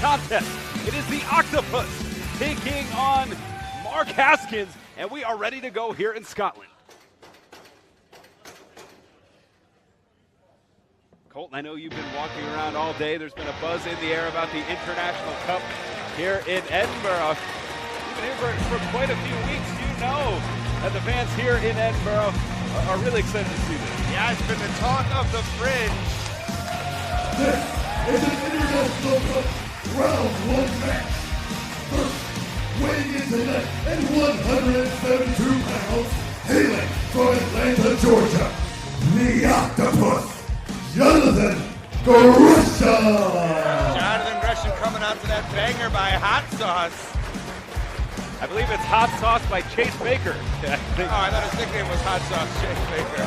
contest. It is the Octopus taking on Mark Haskins, and we are ready to go here in Scotland. Colton, I know you've been walking around all day. There's been a buzz in the air about the International Cup here in Edinburgh. You've been here for quite a few weeks. You know that the fans here in Edinburgh are really excited to see this. Yeah, it's been the talk of the fringe. This is an International Cup Round 1 match. First, weighing in tonight at 172 pounds, hailing from Atlanta, Georgia, the Octopus, Jonathan Gresham. Jonathan Gresham coming out to that banger by Hot Sauce. I believe it's Hot Sauce by Chase Baker. I thought his nickname was Hot Sauce Chase Baker.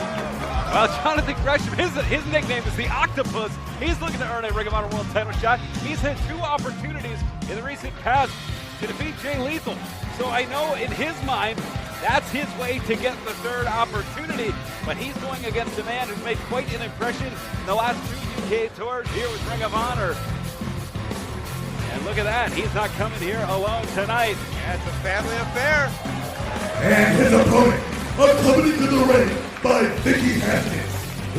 Well, Jonathan Gresham, his nickname is the Octopus. He's looking to earn a Ring of Honor World title shot. He's had 2 opportunities in the recent past to defeat Jay Lethal. So I know in his mind, that's his way to get the 3rd opportunity. But he's going against a man who's made quite an impression in the last 2 UK tours here with Ring of Honor. And look at that, he's not coming here alone tonight. Yeah, it's a family affair. And his opponent, accompanied to the ring by Vicky Haskins,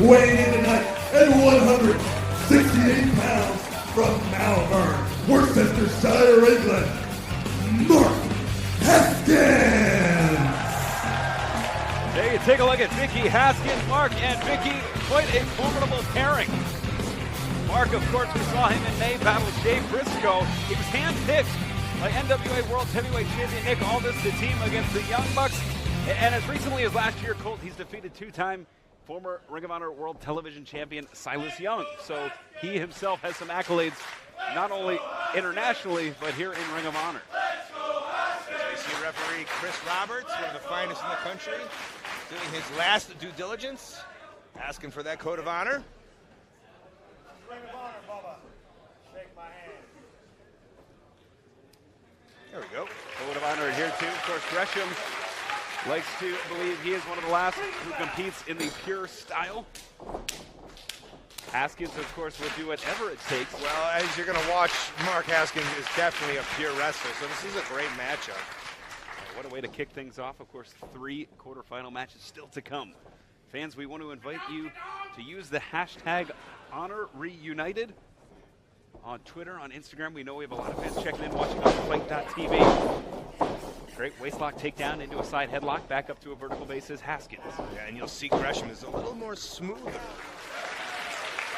weighing in tonight at 168 pounds from Malvern, Worcestershire, England, Mark Haskins. There you take a look at Vicky Haskins, Mark and Vicky, quite a formidable pairing. Mark, of course, we saw him in May battle Jay Briscoe. He was handpicked by NWA World Heavyweight Champion Nick Aldis to team against the Young Bucks. And as recently as last year, Colt, he's defeated 2-time former Ring of Honor World Television Champion Silas Young. So he himself has some accolades, not only internationally, but here in Ring of Honor. JC referee Chris Roberts, one of the finest in the country, doing his last due diligence, asking for that code of honor. Ring of Honor, Bubba. Shake my hand. There we go. Code of Honor here too. Of course, Gresham likes to believe he is one of the last who competes in the pure style. Haskins, of course, will do whatever it takes. Well, as you're going to watch, Mark Haskins is definitely a pure wrestler, so this is a great matchup. What a way to kick things off. Of course, 3 quarterfinal matches still to come. Fans, we want to invite you to use the hashtag #HonorReunited on Twitter, on Instagram. We know we have a lot of fans checking in, watching on Fight.tv. Great waistlock takedown into a side headlock, back up to a vertical base is Haskins. Yeah, and you'll see Gresham is a little more smoother.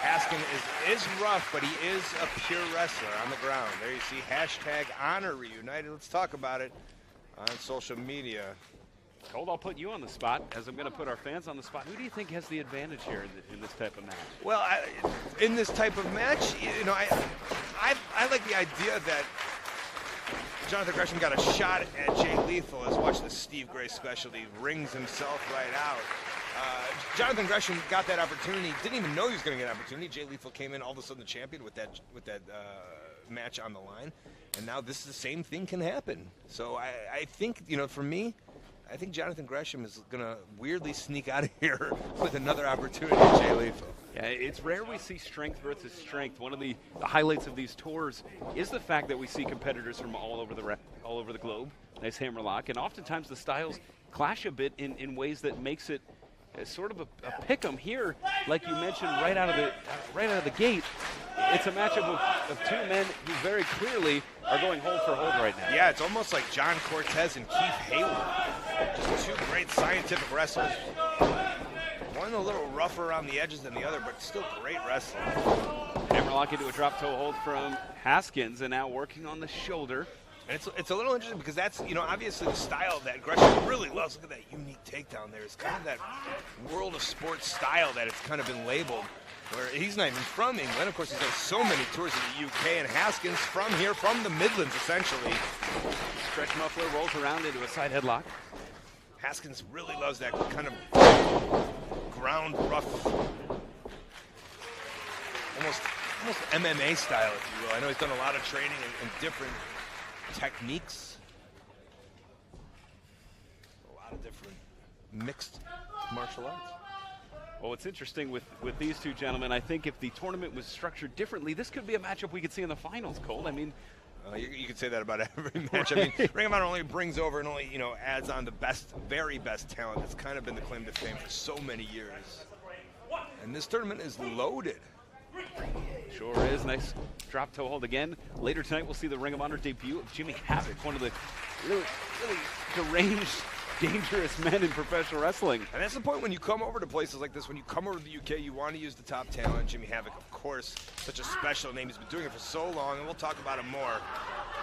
Haskins is rough, but he is a pure wrestler on the ground. There you see hashtag #HonorReunited. Let's talk about it on social media. Colt, I'll put you on the spot, as I'm going to put our fans on the spot. Who do you think has the advantage here in this type of match? Well, in this type of match, you know, I like the idea that Jonathan Gresham got a shot at Jay Lethal. As watch the Steve Gray specialty, rings himself right out. Jonathan Gresham got that opportunity, didn't even know he was going to get an opportunity. Jay Lethal came in all of a sudden the champion with that match on the line, and now this is the same thing can happen. So I think, you know, for me, I think Jonathan Gresham is going to weirdly sneak out of here with another opportunity at Jay Lethal. Yeah, it's rare we see strength versus strength. One of the highlights of these tours is the fact that we see competitors from all over the globe. Nice hammerlock, and oftentimes the styles clash a bit in ways that makes it sort of a pick-em here. Like you mentioned, right out of the gate, it's a matchup of 2 men who very clearly are going hold for hold right now. Yeah, it's almost like John Cortez and Keith Hayward. Just 2 great scientific wrestlers. One a little rougher around the edges than the other, but still great wrestling. Hammerlock into a drop toe hold from Haskins, and now working on the shoulder. And it's a little interesting because that's, you know, obviously the style that Gresham really loves. Look at that unique takedown there. It's kind of that world of sports style that it's kind of been labeled, where he's not even from England. Of course, he's done so many tours in the UK, and Haskins from here, from the Midlands, essentially. Stretch muffler rolls around into a side headlock. Haskins really loves that kind of ground rough, almost MMA style, if you will. I know he's done a lot of training in different techniques, a lot of different mixed martial arts. Well, what's interesting with these two gentlemen, I think if the tournament was structured differently, this could be a matchup we could see in the finals, Colt. I mean, you could say that about every match. I mean, Ring of Honor only brings over and only, adds on the best, very best talent. That's kind of been the claim to fame for so many years. And this tournament is loaded. Sure is. Nice drop toe hold again. Later tonight, we'll see the Ring of Honor debut of Jimmy Havoc, one of the really deranged, dangerous men in professional wrestling. And that's the point when you come over to places like this, when you come over to the UK, you want to use the top talent. Jimmy Havoc, of course, such a special name. He's been doing it for so long, and we'll talk about him more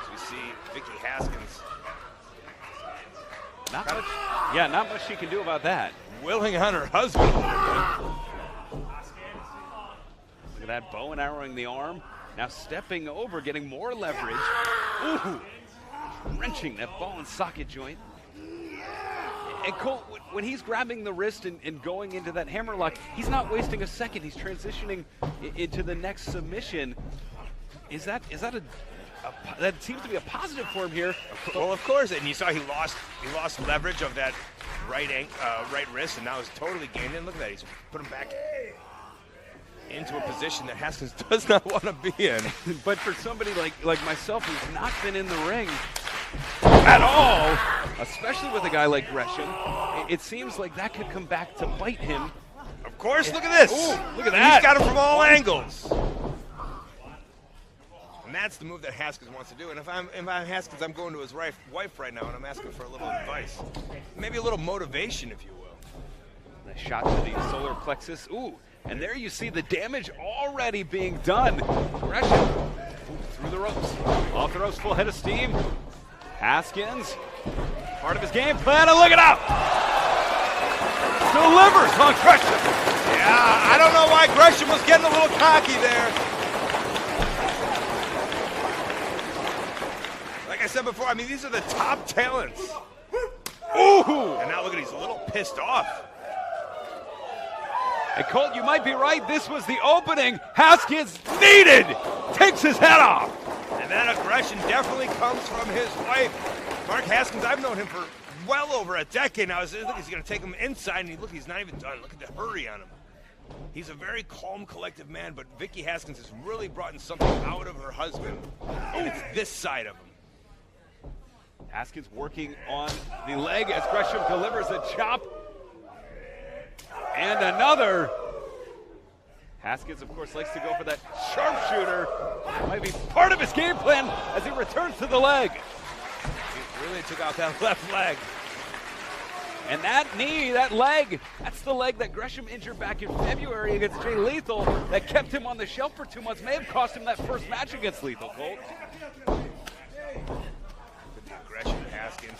as we see Vicky Haskins. Not much she can do about that. Willing on her husband. Look at that, bow and arrowing the arm. Now stepping over, getting more leverage. Ooh, wrenching that ball and socket joint. And Colt, when he's grabbing the wrist and going into that hammerlock, he's not wasting a second. He's transitioning into the next submission. Is that that seems to be a positive for him here? Well, of course, and you saw he lost leverage of that right wrist, and now he's totally gained it. Look at that, he's put him back into a position that Haskins does not want to be in. But for somebody like myself who's not been in the ring at all, especially with a guy like Gresham, it seems like that could come back to bite him. Of course, look at this. Ooh, look at that. He's got him from all angles. And that's the move that Haskins wants to do. And if I'm Haskins, I'm going to his wife right now, and I'm asking for a little advice. Maybe a little motivation, if you will. Nice shot to the solar plexus. Ooh, and there you see the damage already being done. Gresham through the ropes. Off the ropes, full head of steam. Haskins, part of his game plan, and look it out! Delivers on Gresham. Yeah, I don't know why Gresham was getting a little cocky there. Like I said before, I mean, these are the top talents. Ooh! And now look at, he's a little pissed off. Hey, Colt, you might be right. This was the opening. Haskins needed. Takes his head off. And that aggression definitely comes from his wife. Mark Haskins, I've known him for well over a decade now. Look, he's going to take him inside, and look, he's not even done. Look at the hurry on him. He's a very calm, collective man, but Vicky Haskins has really brought in something out of her husband, and it's this side of him. Haskins working on the leg as Gresham delivers a chop. And another. Haskins, of course, likes to go for that sharpshooter. Might be part of his game plan as he returns to the leg. He really took out that left leg. And that knee, that leg, that's the leg that Gresham injured back in February against Jay Lethal that kept him on the shelf for 2 months. May have cost him that first match against Lethal, Colt. Gresham, Haskins.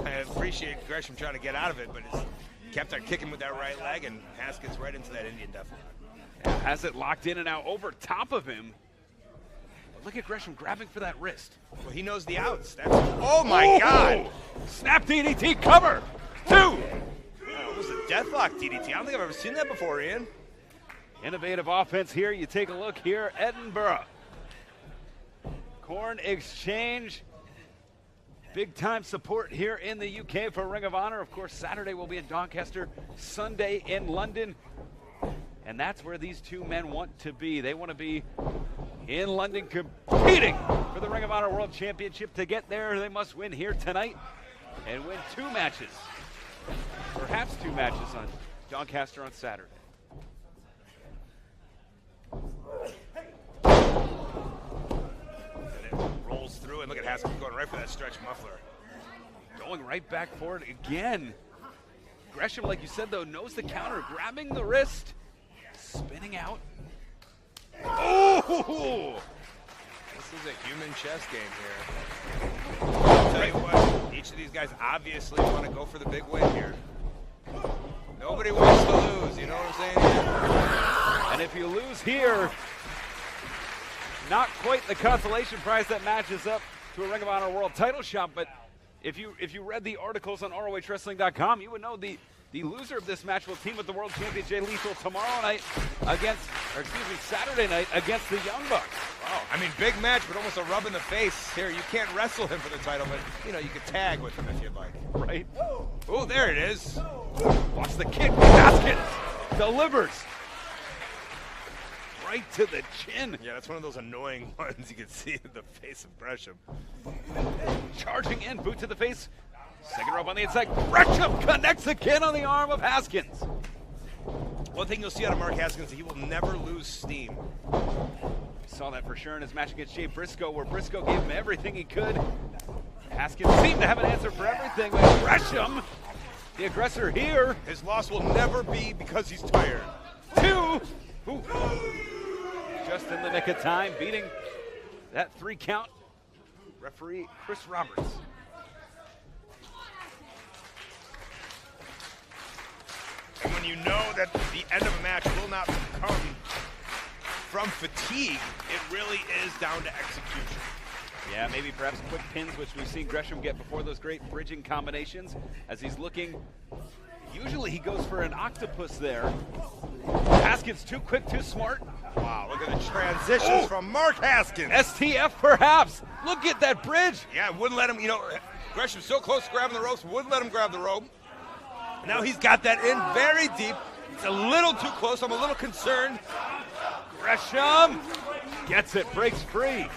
I appreciate Gresham trying to get out of it, but it's kept on kicking with that right leg, and Haskins right into that Indian definitely. Has it locked in and now over top of him. But look at Gresham grabbing for that wrist. Well, he knows the outs. Oh my God! Snap DDT cover. 2. It was a deathlock DDT. I don't think I've ever seen that before, Ian. Innovative offense here. You take a look here, Edinburgh. Corn Exchange. Big time support here in the UK for Ring of Honor. Of course, Saturday will be in Doncaster, Sunday in London. And that's where these two men want to be. They want to be in London competing for the Ring of Honor World Championship. To get there, they must win here tonight and win 2 matches. Perhaps 2 matches on Doncaster on Saturday. Rolls through, and look at Haskins going right for that stretch muffler. Going right back for it again. Gresham, like you said, though, knows the counter, grabbing the wrist, spinning out. Oh! This is a human chess game here. I'll tell you what, each of these guys obviously want to go for the big win here. Nobody wants to lose, you know what I'm saying? And if you lose here, not quite the consolation prize that matches up to a Ring of Honor World title shot, but if you read the articles on ROHWrestling.com, you would know the loser of this match will team with the world champion Jay Lethal tomorrow night Saturday night against the Young Bucks. Wow, I mean, big match, but almost a rub in the face here. You can't wrestle him for the title, but, you know, you could tag with him if you'd like. Right. Oh, there it is. Watch the kick. Haskins delivers. Right to the chin. Yeah, that's one of those annoying ones you can see in the face of Gresham. Charging in, boot to the face. Second rope on the inside. Gresham connects again on the arm of Haskins. One thing you'll see out of Mark Haskins, he will never lose steam. We saw that for sure in his match against Jay Briscoe, where Briscoe gave him everything he could. Haskins seemed to have an answer for everything, but Gresham, the aggressor here. His loss will never be because he's tired. 2. Ooh. Just in the nick of time, beating that 3 count. Referee Chris Roberts. And when you know that the end of a match will not come from fatigue, it really is down to execution. Yeah, maybe perhaps quick pins, which we've seen Gresham get before those great bridging combinations. As he's looking, usually he goes for an octopus there. Haskins too quick, too smart. Wow, look at the transitions from Mark Haskins. STF perhaps. Look at that bridge. Yeah, wouldn't let him, Gresham's so close to grabbing the ropes, wouldn't let him grab the rope. Now he's got that in very deep. It's a little too close. I'm a little concerned. Gresham gets it, breaks free.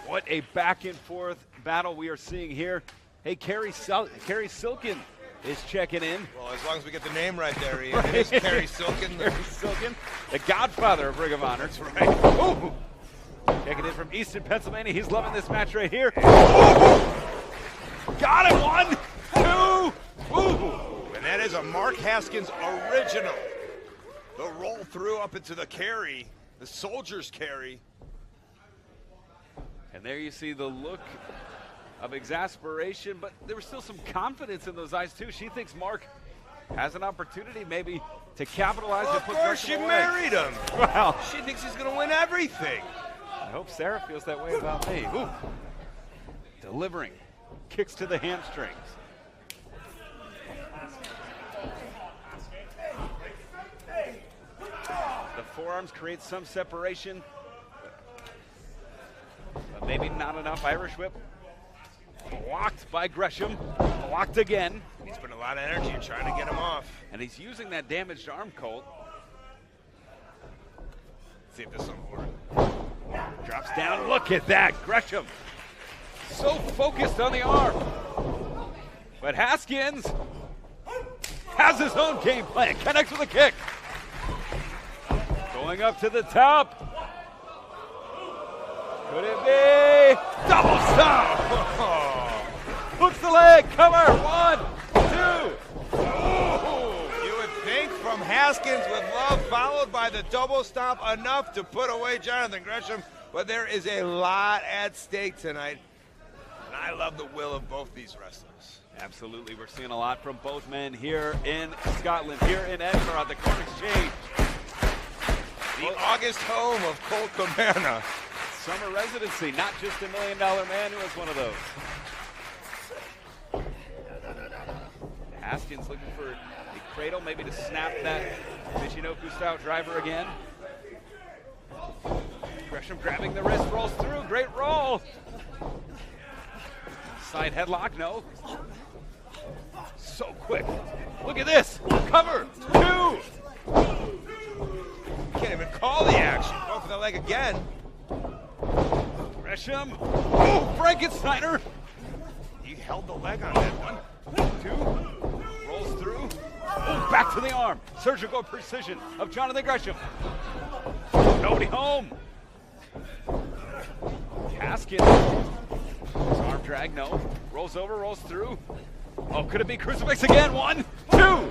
What a back and forth battle we are seeing here. Hey, Kerry Silkin is checking in. Well, as long as we get the name right there, Ian. Right. It is Kerry Silkin. Kerry Silkin, the godfather of Ring of Honor. That's right. Ooh. Checking in from Easton, Pennsylvania. He's loving this match right here. Got him, 1, 2. Ooh. And that is a Mark Haskins original. The roll through up into the carry, the soldier's carry. And there you see the look of exasperation, but there was still some confidence in those eyes too. She thinks Mark has an opportunity maybe to capitalize and put Gresham Gresham away. Married him. Wow. She thinks he's going to win everything. I hope Sarah feels that way about me. Ooh. Delivering. Kicks to the hamstrings. The forearms create some separation, but maybe not enough. Irish whip. Blocked by Gresham. Blocked again. He's putting a lot of energy in trying to get him off. And he's using that damaged arm, Colt. See if this will work. Drops down. Look at that. Gresham. So focused on the arm. But Haskins has his own game plan. Connects with a kick. Going up to the top. Could it be? Double stop. Hooks the leg. Cover. 1, 2. Ooh. You would think from Haskins with love, followed by the double stop, enough to put away Jonathan Gresham. But there is a lot at stake tonight. And I love the will of both these wrestlers. Absolutely. We're seeing a lot from both men here in Scotland, here in Edinburgh at the Corn Exchange. The August home of Colt Cabana. Summer residency, not just a $1 Million Man who has one of those. Haskins looking for a cradle, maybe to snap that Michinoku-style driver again. Gresham grabbing the wrist, rolls through, great roll. Side headlock, no. So quick. Look at this, cover, 2. Can't even call the action. Go for the leg again. Gresham, oh, Frankensteiner. He held the leg on that one. 2, rolls through. Oh, back to the arm. Surgical precision of Jonathan Gresham. Nobody home. Haskins. Arm drag, no. Rolls over, rolls through. Oh, could it be crucifix again? 1, 2. No!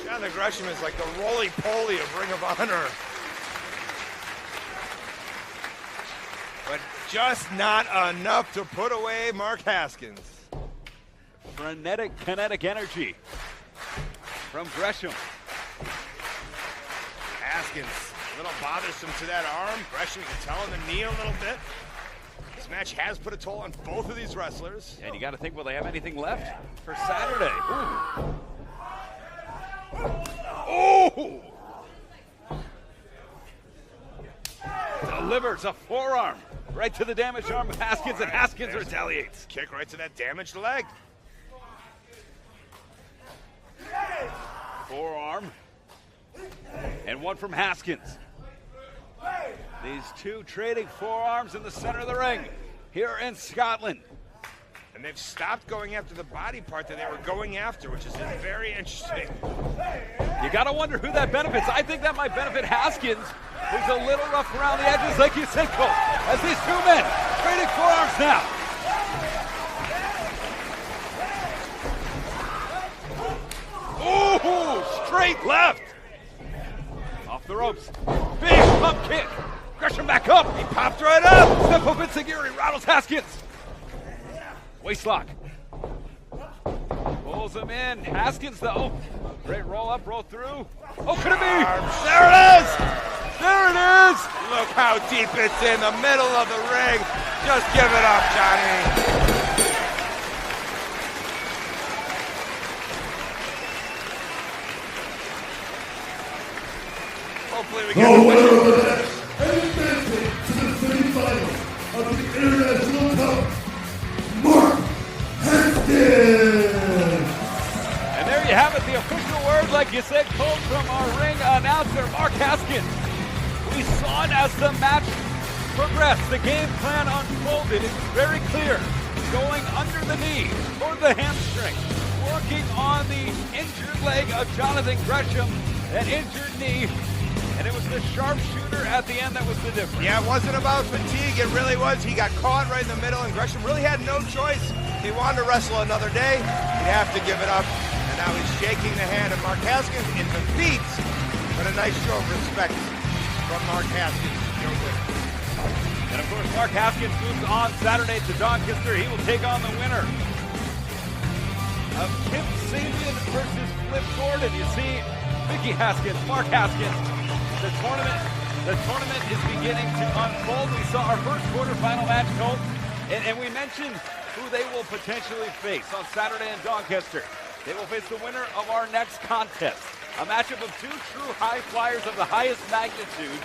Jonathan Gresham is like the roly-poly of Ring of Honor. But just not enough to put away Mark Haskins. Frenetic kinetic energy from Gresham. Haskins, a little bothersome to that arm. Gresham, you can tell on the knee a little bit. This match has put a toll on both of these wrestlers. And you got to think, will they have anything left for Saturday? Ooh. Oh! Delivers a forearm right to the damaged arm of Haskins, and Haskins retaliates. Kick right to that damaged leg. Forearm. And one from Haskins. These two trading forearms in the center of the ring here in Scotland. And they've stopped going after the body part that they were going after, which is very interesting. You got to wonder who that benefits. I think that might benefit Haskins, who's a little rough around the edges, like you said, Cole, as these two men trading forearms now. Ooh, straight left. Off the ropes. Big pump kick. Gresham back up. He popped right up. Step up Enziguri rattles Haskins. Waistlock. Pulls him in. Haskins, though. Great roll up, roll through. Oh, could it be? There it is. There it is. Look how deep it's in the middle of the ring. Just give it up, Johnny. Hopefully we The get winner of the match and advancing to the semifinals of the International Cup, Mark Haskins. And there you have it, the official word, like you said, Cole, from our ring announcer, Mark Haskins. We saw it as the match progressed. The game plan unfolded. It was very clear. Going under the knee, toward the hamstring, working on the injured leg of Jonathan Gresham, an injured knee. And it was the sharpshooter at the end that was the difference. Yeah, it wasn't about fatigue. It really was. He got caught right in the middle, and Gresham really had no choice. If he wanted to wrestle another day, he'd have to give it up. And now he's shaking the hand of Mark Haskins in defeat. But a nice show of respect from Mark Haskins. And of course, Mark Haskins moves on Saturday to Doncaster. He will take on the winner of Kip Sabian versus Flip Gordon. You see, Mickey Haskins, Mark Haskins. The tournament is beginning to unfold. We saw our first quarterfinal match, Colt, and we mentioned who they will potentially face on Saturday in Doncaster. They will face the winner of our next contest, a matchup of two true high flyers of the highest magnitude.